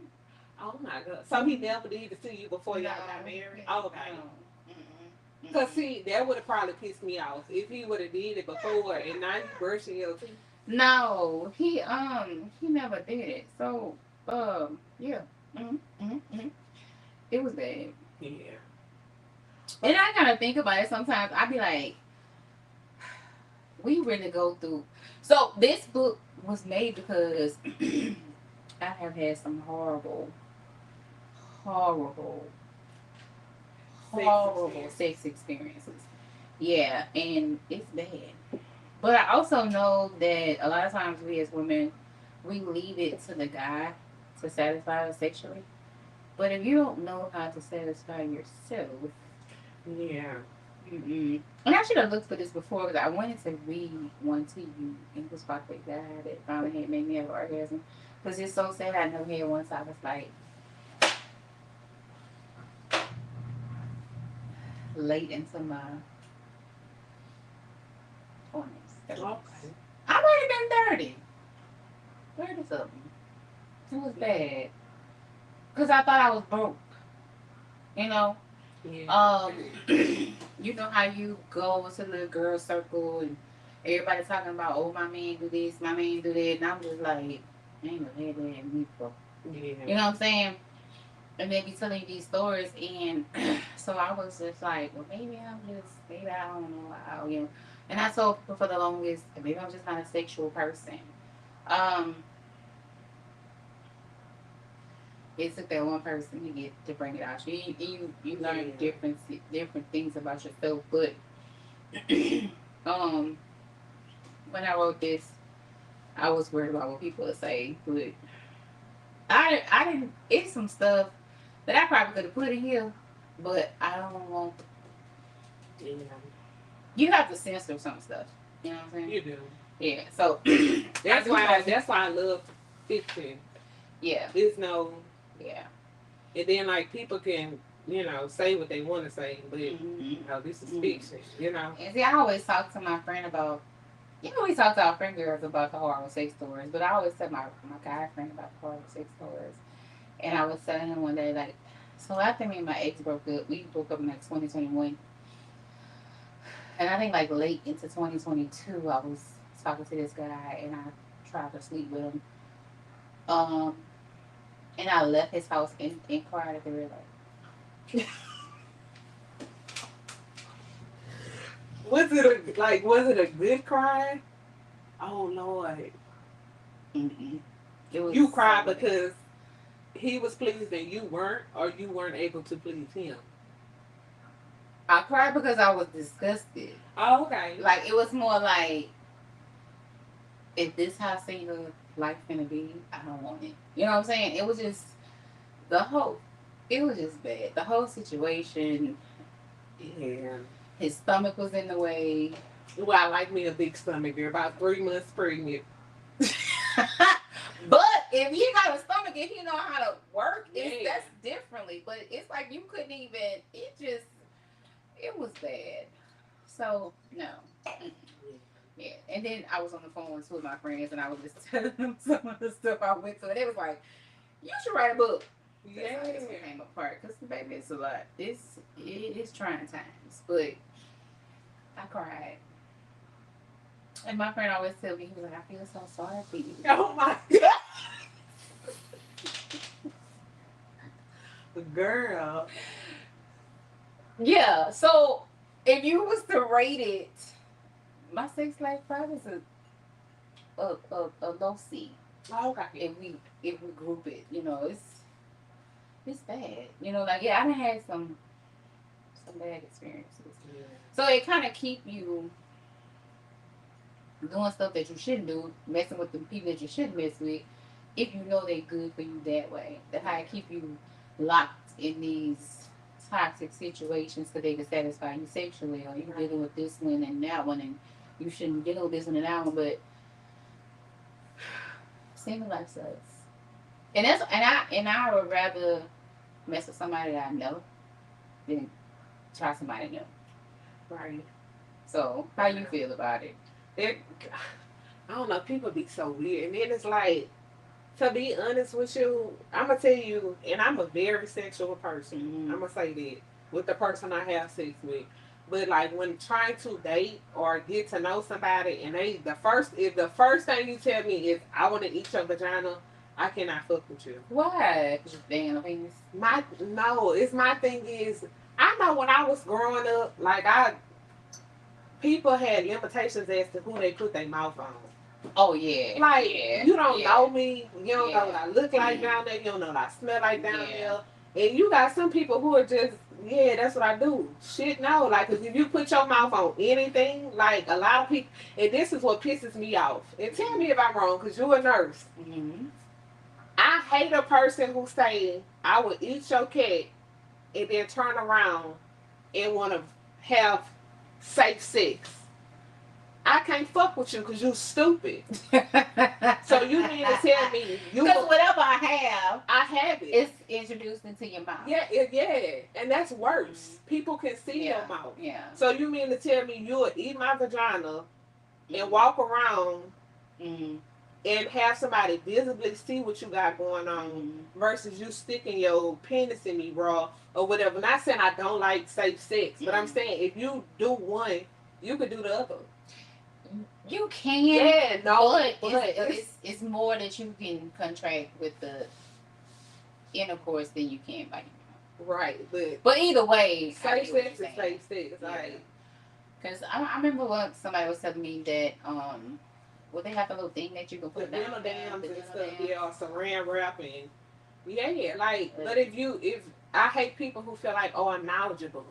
Oh my god. So he never did to see you before y'all got married? Oh, okay. No. Mm-mm. Cause see, that would have probably pissed me off if he would have did it before and now you brushing your teeth. No, he never did it. So yeah. Mm-hmm. It was bad. Yeah. And I kind of think about it sometimes. I be like, we really go through. So this book was made because I have had some horrible, horrible sex experiences. Yeah, and it's bad. But I also know that a lot of times we as women, we leave it to the guy to satisfy us sexually. But if you don't know how to satisfy yourself, Yeah. mm-mm. And I should have looked for this before because I wanted to read one to you, and it was about the guy that finally had made me have an orgasm. Because it's so sad. I never had once I was like late into my 20s. Okay. I might have been 30. 30 something. It was bad. Because I thought I was broke. You know? Yeah. You know how you go to the girl circle and everybody talking about, oh, my man do this, my man do that. And I'm just like, I ain't never had that in me before. Yeah. You know what I'm saying? And they be telling you these stories. And so I was just like, well, maybe I don't know how, you know. And I told people for the longest, maybe I'm just not a sexual person. Um, it took that one person to get to bring it out. You learn different things about yourself. But um, when I wrote this, I was worried about what people would say. But I didn't. It's some stuff that I probably could have put in here, but I don't want. Yeah. You have to censor some stuff. You know what I'm saying? You do. Yeah. So That's why I love fiction. Yeah. There's no Yeah. and then like people can, say what they want to say, but this is fiction, And see, I always talk to my friend about. We talk to our friend girls about the horrible sex stories, but I always tell my guy friend about the horrible sex stories. And I was telling him one day, like, so after me and my ex broke up, we broke up in like 2021. And I think like late into 2022, I was talking to this guy and I tried to sleep with him. Um, and I left his house and cried at the red light. Was it a good cry? Oh Lord. Mm-mm. It was You cried so because he was pleased and you weren't, or you weren't able to please him? I cried because I was disgusted. Oh, okay. Like it was more like, if this how single life gonna be, I don't want it. You know what I'm saying? It was just the whole. It was just bad. The whole situation. Yeah. His stomach was in the way. Well, I like me a big stomach. You're about 3 months pregnant. But if he got a stomach, if he know how to work, Yeah. that's differently. But it's like you couldn't even. It was bad. So no. Mm. Yeah, and then I was on the phone with two of my friends, and I was just telling them some of the stuff I went through, and they was like, "You should write a book." That's how this Yeah. came apart, because baby, it's a lot. It's trying times, but I cried, and my friend always tell me, he was like, "I feel so sorry for you." Oh my God. Girl. Yeah, so if you was to rate it, my sex life probably is a low C. Oh, okay. If we group it, it's bad. Like yeah, I done had some bad experiences. Yeah. So it kind of keep you doing stuff that you shouldn't do, messing with the people that you shouldn't mess with, if you know they're good for you that way. That's how it keep you locked in these toxic situations because they can satisfy you sexually, or you dealing with this one and that one, and you shouldn't deal with this one and that one. But single life sucks, and I would rather mess with somebody that I know than try somebody new. Right. So how you feel about it? It, I don't know. People be so weird, and then it's like, to be honest with you, I'm gonna tell you, and I'm a very sexual person. Mm-hmm. I'm gonna say that with the person I have sex with. But like when trying to date or get to know somebody, and if the first thing you tell me is I want to eat your vagina, I cannot fuck with you. Why? Just being a penis. My no, it's my thing is I know when I was growing up, like I people had limitations as to who they put their mouth on. Oh yeah. Like Yeah. you don't Yeah. know me, you don't know what Yeah. I look like down there, you don't know what I smell like down Yeah. there, and you got some people who are just yeah, that's what I do. Shit, no, like 'cause if you put your mouth on anything, like a lot of people, and this is what pisses me off. And tell me if I'm wrong, 'cause you're a nurse. Mm-hmm. I hate a person who say I would eat your cat and then turn around and want to have safe sex. I can't fuck with you because you stupid. So you mean to tell me you? Because whatever I have, I have it. it's introduced into your mouth. Yeah, yeah, and that's worse. People can see Yeah. your mouth. Yeah. So you mean to tell me you would eat my vagina and Mm-hmm. walk around Mm-hmm. and have somebody visibly see what you got going on Mm-hmm. versus you sticking your penis in me, bro, or whatever. Not saying I don't like safe sex, but I'm Mhm. saying if you do one, you could do the other. You can. Yeah, no, But it's more that you can contract with the intercourse than you can by your mouth. right, But either way, I safe get what sex you're is saying. safe sex. Yeah. Like, Because I remember when somebody was telling me that well, they have a little thing that you can the put dental down, dams the and dental stuff, dams. yeah, or saran wrap and yeah, like, but if I hate people who feel like, oh, I'm knowledgeable,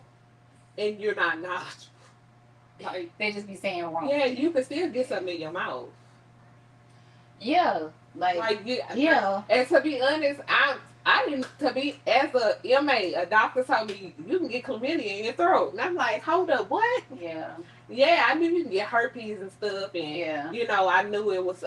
and you're not knowledgeable. Like, They just be saying wrong. yeah, you can still get something in your mouth. Yeah, Like, yeah. and to be honest, I didn't to be as a MA, a doctor told me you can get chlamydia in your throat, and I'm like, hold up, what? Yeah. Yeah, I knew you can get herpes and stuff, and Yeah. I knew it was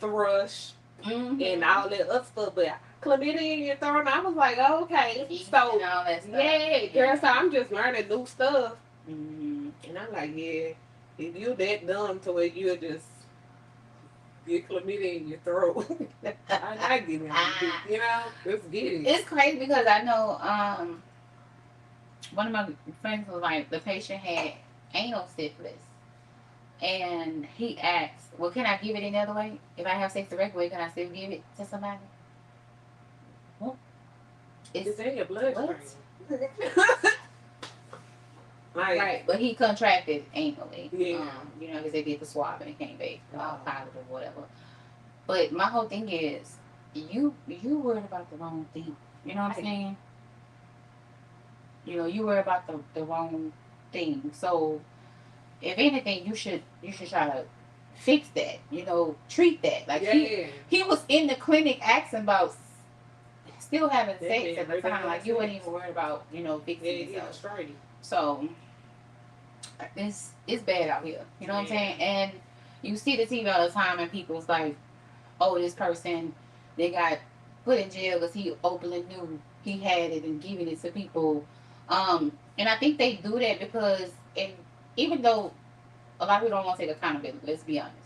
thrush Mm-hmm. and all that other stuff, but chlamydia in your throat, and I was like, oh, okay, so all that stuff. yeah, girl, so I'm just learning new stuff, Mm-hmm. and I'm like, yeah, if you that dumb to where you just get chlamydia in your throat, I'm not getting it, let's get it. It's crazy because I know one of my friends was like the patient had anal syphilis, and he asked, "Well, can I give it any other way? If I have sex the regular way, can I still give it to somebody?" Well, It's in your bloodstream. Like, right, but he contracted anally. Yeah. Because they did the swab and it came back positive or whatever. But my whole thing is, you worried about the wrong thing. You know what I'm saying? You worry about the wrong thing. So if anything, you should try to fix that. Treat that. Like yeah. he was in the clinic asking about still having Yeah, sex at the everybody time. Like has you weren't sex. even worried about fixing Yeah, yourself. straight. So it's bad out here. You know what I'm saying? And you see the TV all the time, and people's like, "Oh, this person, they got put in jail because he openly knew he had it and giving it to people." And I think they do that because, and even though a lot of people don't want to take accountability, let's be honest,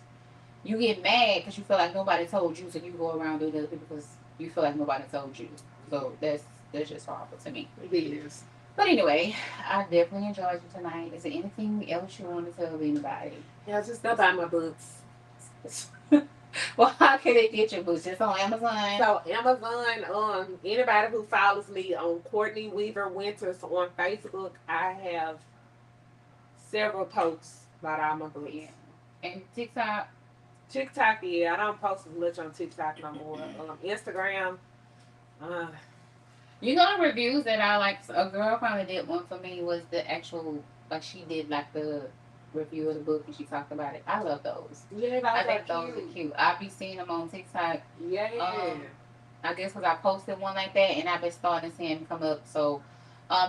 you get mad because you feel like nobody told you, so you go around doing other people because you feel like nobody told you. So that's just horrible to me. It is. But anyway, I definitely enjoyed you tonight. Is there anything else you want to tell anybody? Yeah, just go buy my books. Well, how can they get your books? Just on Amazon? So Amazon, anybody who follows me on Courtney Weaver Winters on Facebook, I have several posts about all my books. Yeah. And TikTok. TikTok, yeah, I don't post as much on TikTok no more. Instagram, uh, You know the reviews that I like. A girl finally did one for me was the actual like she did like the review of the book and she talked about it. I love those. yeah, I those are think those are cute. cute. I be seeing them on TikTok. Yeah. I guess because I posted one like that and I've been starting to see them come up. So,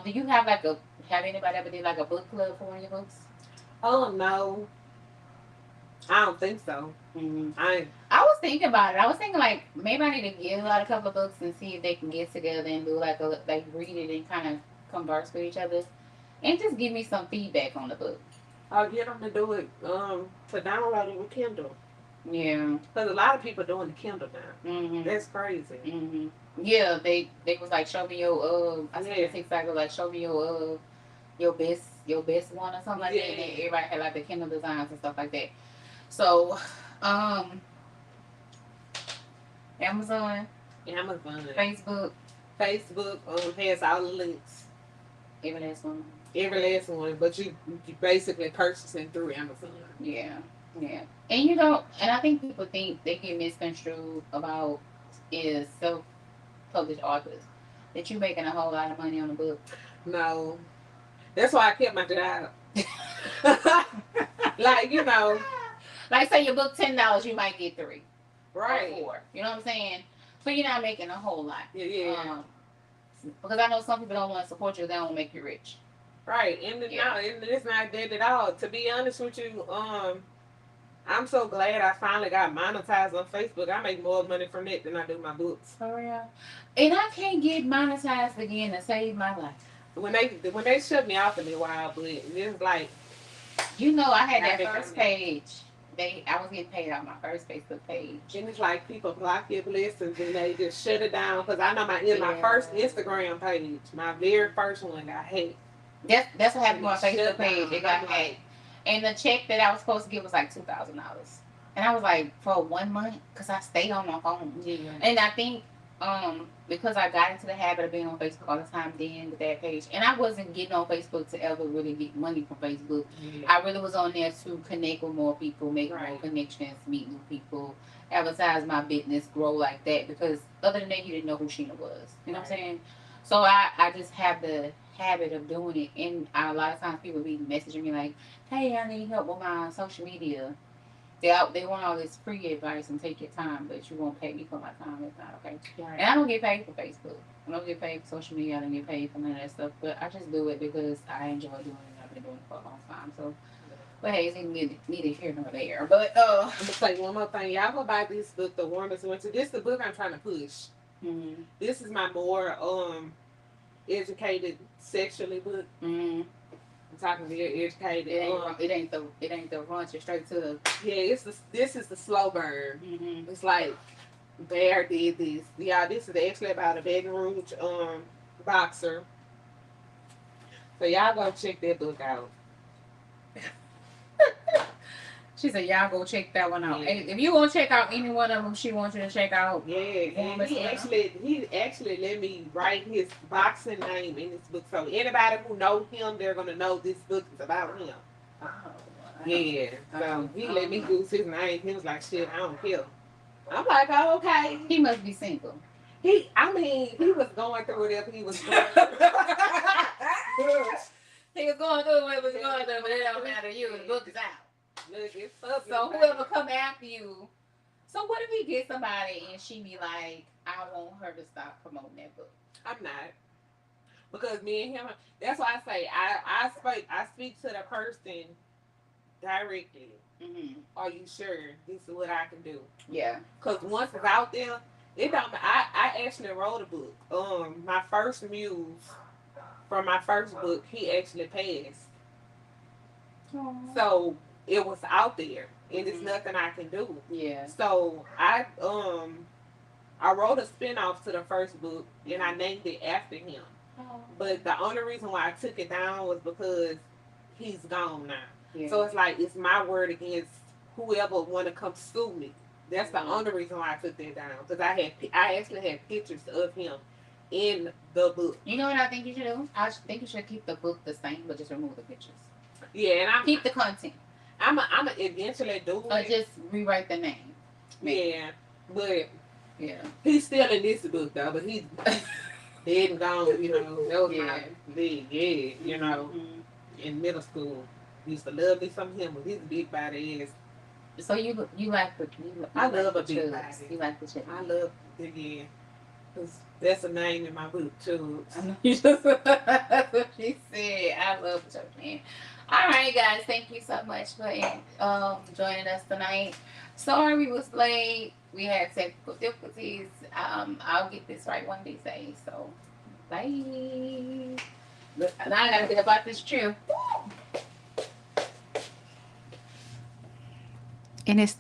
do you have like a have anybody ever did like a book club for one of your books? Oh no, I don't think so. Mm-hmm. I I was thinking about it. I was thinking like maybe I need to give out a couple of books and see if they can get together and do like a like read it and kind of converse with each other and just give me some feedback on the book. I'll get them to do it. To download it with Kindle. Yeah. Because a lot of people doing the Kindle now. Mhm. That's crazy. Mhm. Yeah, they was like show me your I see Yeah. the TikTok was like show me your best one or something like that. And then Yeah. everybody had like the Kindle designs and stuff like that. So, um, Amazon, Amazon, Facebook, Facebook has all the links. every last one. Every last one, but you basically purchasing through Amazon. Yeah, yeah. And you don't, and I think people think they get misconstrued about is self-published authors that you making a whole lot of money on a book. No, that's why I kept my job. Like Like say your book $10, you might get three right? or four. You know what I'm saying? So you're not making a whole lot. Yeah. Because I know some people don't want to support you; they don't make you rich. Right, and Yeah. no, and it's not that at all. To be honest with you, I'm so glad I finally got monetized on Facebook. I make more money from it than I do my books. For real. And I can't get monetized again to save my life. When they shut me off in a while, but it's like You know, I had I that first page. I was getting paid on my first Facebook page. and it's like people block your blessings and they just shut it down. Because I know my first Instagram page, my very first one got hacked. That's what happened to my Facebook Shut page. down. It got hacked. And the check that I was supposed to get was like $2,000. And I was like, for 1 month, because I stayed on my phone. Yeah. And I think because I got into the habit of being on Facebook all the time then with that page. And I wasn't getting on Facebook to ever really get money from Facebook. Yeah. I really was on there to connect with more people, make more Right. connections, meet new people, advertise my business, grow like that. Because other than that, you didn't know who Sheena was. You know what I'm saying? So I just have the habit of doing it. And a lot of times people be messaging me like, hey, I need help with my social media. They want all this free advice and take your time, but you won't pay me for my time. It's not okay. Right. And I don't get paid for Facebook. I don't get paid for social media. I don't get paid for none of that stuff. But I just do it because I enjoy doing it. I've been doing it for a long time. So, but hey, it's neither here nor there. But I'm gonna say one more thing. Y'all go buy this book, The Warmest Winter. This is the book I'm trying to push. mm-hmm. This is my more educated sexually book. Mm-hmm. I'm talking very educated. It ain't the run you straight to the. Yeah, this is the slow burn. Mm-hmm. It's like Bear did this. Yeah, this is actually about a Baton Rouge boxer. So y'all go check that book out. She said, "Y'all go check that one out." Yeah. And if you gonna check out any one of them, she wants you to check out. Yeah, and Warmest Winter. he actually let me write his boxing name in this book. So anybody who know him, they're gonna know this book is about him. Oh, Yeah. So he let me use his name. He was like, "Shit, I don't care." I'm like, "Oh, okay." He must be single. He was going through whatever he was going through. He was going through what was going through, but it don't matter. You, the book is out. Look, it's up. So whoever come after you. So what if we get somebody and she be like, I want her to stop promoting that book? I'm not. Because me and him, that's why I say I speak to the person directly. Mm-hmm. Are you sure this is what I can do? Yeah. Because once it's out there, it don't. I actually wrote a book. My first muse from my first book, he actually passed. Aww. So it was out there, and it's Mhm. nothing I can do. Yeah. So I wrote a spinoff to the first book, and I named it after him. Oh. But the only reason why I took it down was because he's gone now. Yeah. So it's like it's my word against whoever want to come sue me. That's the only reason why I took that down, because I actually had pictures of him in the book. You know what I think you should do? I think you should keep the book the same, but just remove the pictures. Yeah, and Keep the content. I'm eventually do Or it. just rewrite the name. Maybe. Yeah, but Yeah. he's still in this book though. But he's dead and gone. You know, that was Yeah. my big you know, in middle school. Used to love me some him with his big body ass. So you like the I like love the a big Chubbs. body. You like the Chubbs. I love yeah. 'Cause that's a name in my book too. I know you just that's what she said. I love the Chubbs, man. All right, guys. Thank you so much for joining us tonight. Sorry we was late. We had technical difficulties. I'll get this right one of these days. So, bye. Look, now I gotta get about this trip. And it's